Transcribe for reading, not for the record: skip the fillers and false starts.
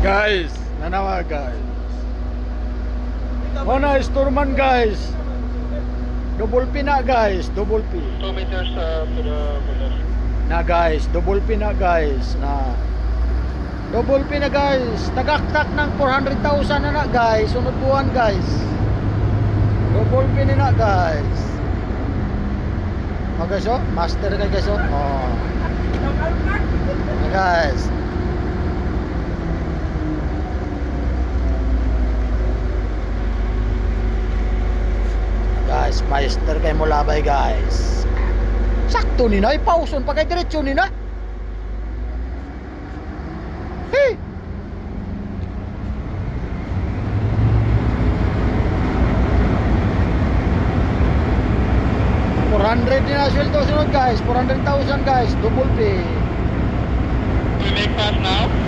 Guys, nanawa guys. Muna Storman guys. Double P na guys, double P. 2 meters to the left. Na guys, double P na guys. Na double P na guys. Tagaktak ng 400,000 na guys. Sunod buwan guys. Double P na guys. Oh guys oh, master ka guys oh. Oh. Na guys. Guys, master kay mo labay guys. Sakto ni na, ipauson pa kay diretso ni na. Hey! $400 din na sweldo sunod guys, 400,000 guys, double pay. We make fast now.